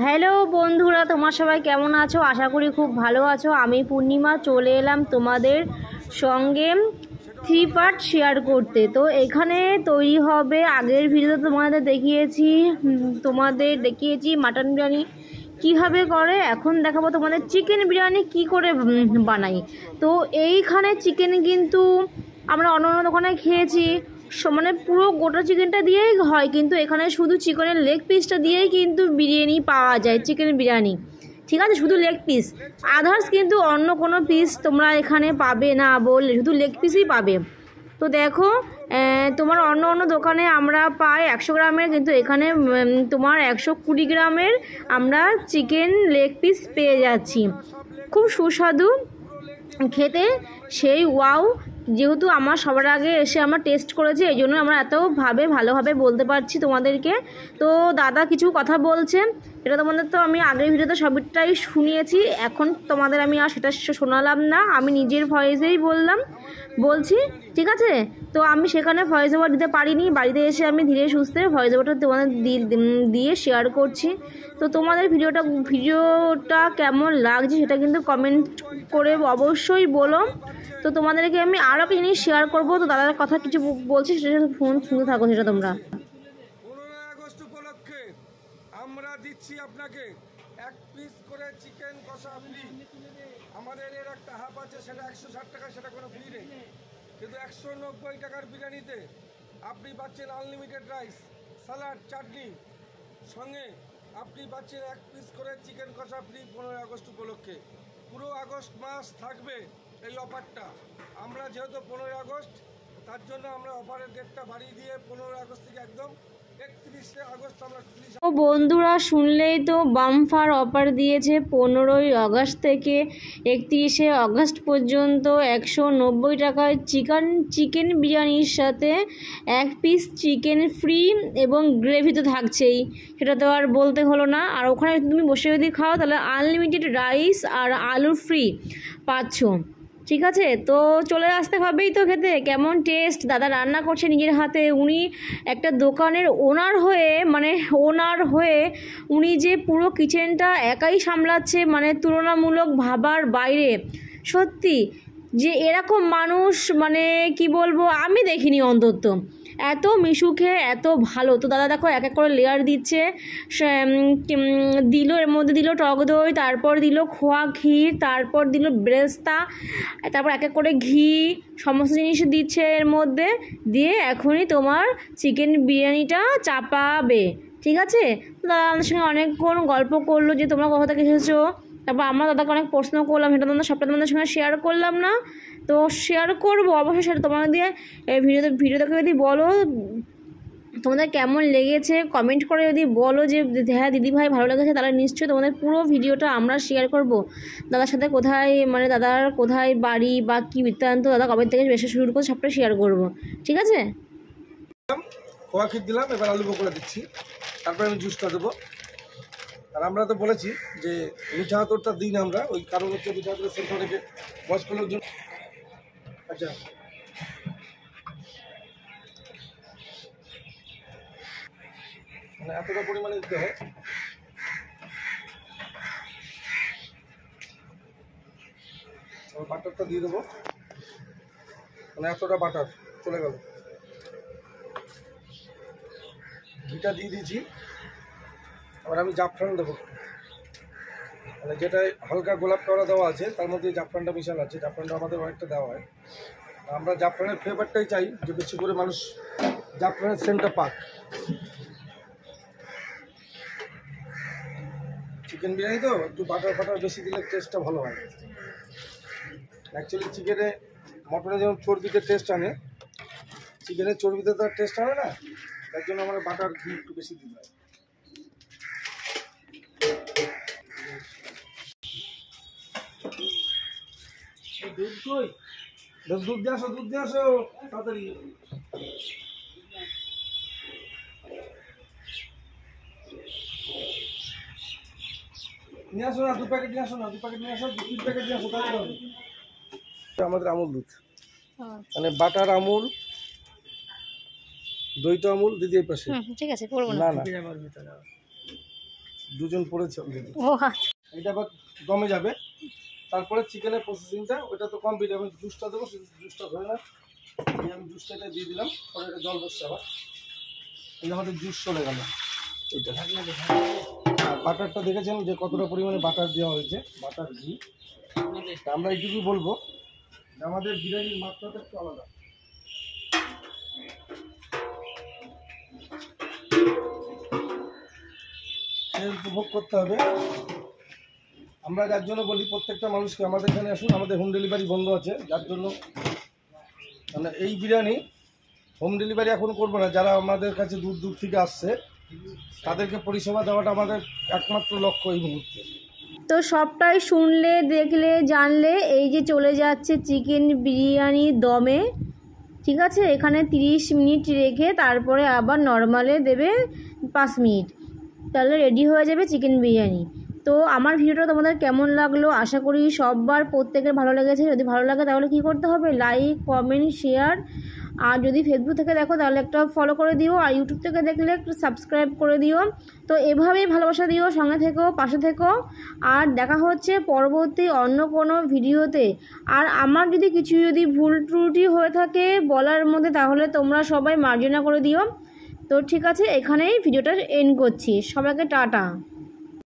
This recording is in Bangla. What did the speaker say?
হ্যালো বন্ধুরা, তোমার সবাই কেমন আছো? আশা করি খুব ভালো আছো। আমি পূর্ণিমা চলে এলাম তোমাদের সঙ্গে 3 পার্ট শেয়ার করতে। তো এখানে তৈরি হবে, আগের ভিডিওতে তোমাদের দেখিয়েছি মাটন বিরিয়ানি কীভাবে করে। এখন দেখাবো তোমাদের চিকেন বিরিয়ানি কি করে বানাই। তো এইখানে চিকেন কিন্তু আমরা অন্য অন্য দোকানে খেয়েছি, মানে পুরো গোটা চিকেনটা দিয়েই হয়, কিন্তু এখানে শুধু চিকেনের লেগ পিসটা দিয়েই কিন্তু বিরিয়ানি পাওয়া যায়, চিকেন বিরিয়ানি। ঠিক আছে, শুধু লেগ পিস, আদার্স কিন্তু অন্য কোনো পিস তোমরা এখানে পাবে না, বললে শুধু লেগ পিসই পাবে। তো দেখো, তোমার অন্য অন্য দোকানে আমরা পাই 100 গ্রামের, কিন্তু এখানে তোমার 120 গ্রামের আমরা চিকেন লেগ পিস পেয়ে যাচ্ছি। খুব সুস্বাদু খেতে, সেই ওয়াও। যেহেতু আমার সবার আগে এসে আমরা টেস্ট করেছি, এই জন্য আমরা ভালোভাবে বলতে পারছি তোমাদেরকে। তো দাদা কিছু কথা বলছে, এটা তোমাদের তো আমি আগের ভিডিওতে সবটাই শুনিয়েছি, এখন তোমাদের আমি আর সেটা শোনালাম না, আমি নিজের ভয়েসেই বলছি। ঠিক আছে, তো আমি সেখানে ভয়েস ওভার দিতে পারিনি, বাড়িতে এসে আমি ধীরে সুস্থে ভয়েস ওভারটা তোমাদের দিয়ে শেয়ার করছি। তো তোমাদের ভিডিওটা কেমন লাগছে সেটা কিন্তু কমেন্ট করে অবশ্যই বলো। তো তোমাদেরকে আমি আরও একটা জিনিস শেয়ার করবো, তো দাদার কথা কিছু বলছি, সেটা ফোন শুনতে থাকো, সেটা তোমরা। 15 আগস্ট উপলক্ষে আমরা দিচ্ছি আপনাকে 1 পিস করে চিকেন কষা ফ্রি। আমাদের এর একটা হাফ আছে, সেটা 160 টাকা, সেটা কোনো ফ্রি নেই। কিন্তু 190 টাকার বিরিয়ানিতে আপনি পাচ্ছেন আনলিমিটেড রাইস, স্যালাড, চাটনি, সঙ্গে আপনি পাচ্ছেন 1 পিস করে চিকেন কষা ফ্রি 15 আগস্ট উপলক্ষে। পুরো আগস্ট মাস থাকবে এই অফারটা। আমরা যেহেতু 15 আগস্ট, তার জন্য আমরা অফারের ডেটটা বাড়িয়ে দিয়ে 15 আগস্ট থেকে একদম 31 আগস্ট আমরা। তো বন্ধুরা, শুনলেই তো, বাম্পার অফার দিয়েছে 15ই আগস্ট থেকে 31শে আগস্ট পর্যন্ত। 190 টাকায় চিকেন বিরিয়ানির সাথে 1 পিস চিকেন ফ্রি, এবং গ্রেভি তো থাকছেই, সেটা তো আর বলতে হলো না। আর ওখানে তুমি বসে যদি খাও তাহলে আনলিমিটেড রাইস আর আলু ফ্রি পাচ্ছ। ঠিক আছে, তো চলে আসতে হবেই তো খেতে। কেমন টেস্ট, দাদা রান্না করছে নিজের হাতে। উনি একটা দোকানের ওনার হয়ে উনি যে পুরো কিচেনটা একাই সামলাচ্ছে, মানে তুলনামূলক ভাবার বাইরে। সত্যি যে এরকম মানুষ, মানে কি বলবো, আমি দেখিনি অন্তত, এত মিশুকে, এত ভালো। তো দাদা দেখো এক এক করে লেয়ার দিচ্ছে, দিল এর মধ্যে দিল টক দই, তারপর দিল খোয়া ক্ষীর, তারপর দিল বেরেস্তা, তারপর এক এক করে ঘি, সমস্ত জিনিস দিচ্ছে এর মধ্যে দিয়ে। এখনই তোমার চিকেন বিরিয়ানিটা চাপাবে। ঠিক আছে, দাদা আমাদের সঙ্গে অনেকক্ষণ গল্প করলো যে তোমরা কোথা থেকে এসেছো। তারপর আমরা দাদাকে অনেক প্রশ্ন করলাম, সেটা সবটা তোমাদের সঙ্গে শেয়ার করলাম না, তো শেয়ার করবো অবশ্যই। সেটা তোমাদের দিয়ে ভিডিওটাকে যদি বলো তোমাদের কেমন লেগেছে, কমেন্ট করে যদি বলো যে হ্যাঁ দিদিভাই ভালো লেগেছে, তাহলে নিশ্চয়ই তোমাদের পুরো ভিডিওটা আমরা শেয়ার করব। দাদার সাথে দাদার কোথায় বাড়ি বা কী বৃত্তান্ত, দাদা কবে থেকে বেশি শুরু করে সবটা শেয়ার করব। ঠিক আছে, খোয়া ক্ষীর দিলাম, এবার আলু পকোড়া দিচ্ছি, তারপরে আমি জুসটা দেবো। আর আমরা তো বলেছি যে মিঠা হাতরটা দিন আমরা, ওই কারণ হচ্ছে মিঠা হাতরের সেন্ট অনেকে বয়স্ক লোকজন। আচ্ছা, মানে এতটা পরিমাণে দিতে হয়। বাটারটা দিয়ে দেবো, মানে এতটা বাটার চলে গেল। ঘিটা দিয়ে দিয়েছি, আবার আমি জাফরান দেবো, মানে যেটা হালকা গোলাপ কাওড়া দেওয়া আছে তার মধ্যে জাফরানটা মিশানো আছে। জাফরানটা আমাদের অনেকটা দেওয়া হয়, আমরা জাফরানের ফ্লেভারটাই চাই যে বেশি করে মানুষ জাফরানের সেন্টটা পাক। চিকেন বিরিয়ানি তো একটু বাটার বেশি দিলে টেস্টটা ভালো হয়। অ্যাকচুয়ালি চিকেনে, মটনে যেমন চর্বিতে টেস্ট আনে, চিকেনের চর্বিতে তো আর টেস্ট আনে না, তার জন্য আমরা বাটার ঘি একটু বেশি দিতে হয়। দুধ দিয়ে আসো তাড়াতাড়ি। নিয়ে আসো না, 2 প্যাকেট নিয়ে আসো, 2 প্যাকেট নিয়ে আসো, 2 প্যাকেট নিয়ে আসো তাড়াতাড়ি। আমাদের আমুল দুধ, মানে বাটার আমুল, দইটা আমুল দিদি এই পাশে। ঠিক আছে, করবো না না। দুজন পড়েছে অলরেডি। ও আচ্ছা। এটা আবার দমে যাবে, তারপরে চিকেনের প্রসেসিংটা ওটা তো কমপ্লিট। আমি জুসটা দেবো, জুসটা ধরে না, আমি জুসটা দিয়ে দিলাম, পরে এটা জল বসছে আবার, এই আমাদের জুস চলে গেল। এটা বাটারটা দেখেছেন যে কতটা পরিমাণে বাটার দেওয়া হয়েছে, বাটার ঘি। আমরা এইটুকুই বলবো যে আমাদের বিরিয়ানির মাত্রাটা একটু আলাদা। উপভোগ করতে হবে। আমরা যার জন্য বলি প্রত্যেকটা মানুষকে আমাদের এখানে আসুন, আমাদের হোম ডেলিভারি বন্ধ আছে, যার জন্য মানে এই বিরিয়ানি হোম ডেলিভারি এখন করবো না। যারা আমাদের কাছে দূর দূর থেকে আসছে তাদেরকে পরিষেবা দেওয়াটা আমাদের একমাত্র লক্ষ্য এই মুহূর্তে। তো সবটাই শুনলে, দেখলে, জানলে। এই যে চলে যাচ্ছে চিকেন বিরিয়ানি দমে, ঠিক আছে। এখানে 30 মিনিট রেখে তারপরে আবার নর্মালে দেবে 5 মিনিট, তাহলে রেডি হয়ে যাবে চিকেন বিরিয়ানি। তো আমার ভিডিওটা তোমাদের কেমন লাগলো, আশা করি সববার প্রত্যেকের ভালো লেগেছে। যদি ভালো লাগে তাহলে কি করতে হবে, লাইক, কমেন্ট, শেয়ার। আর যদি ফেসবুক থেকে দেখো তাহলে একটা ফলো করে দিও, আর ইউটিউব থেকে দেখলে একটু সাবস্ক্রাইব করে দিও। তো এভাবেই ভালোবাসা দিও, সঙ্গে থেকো, পাশে থেকো। আর দেখা হচ্ছে পরবর্তী অন্য কোনো ভিডিওতে। আর আমার যদি ভুল ত্রুটি হয়ে থাকে বলার মধ্যে, তাহলে তোমরা সবাই মার্জনা করে দিও। তো ঠিক আছে, এখানেই ভিডিওটা এন্ড করছি। সবাইকে টাটা।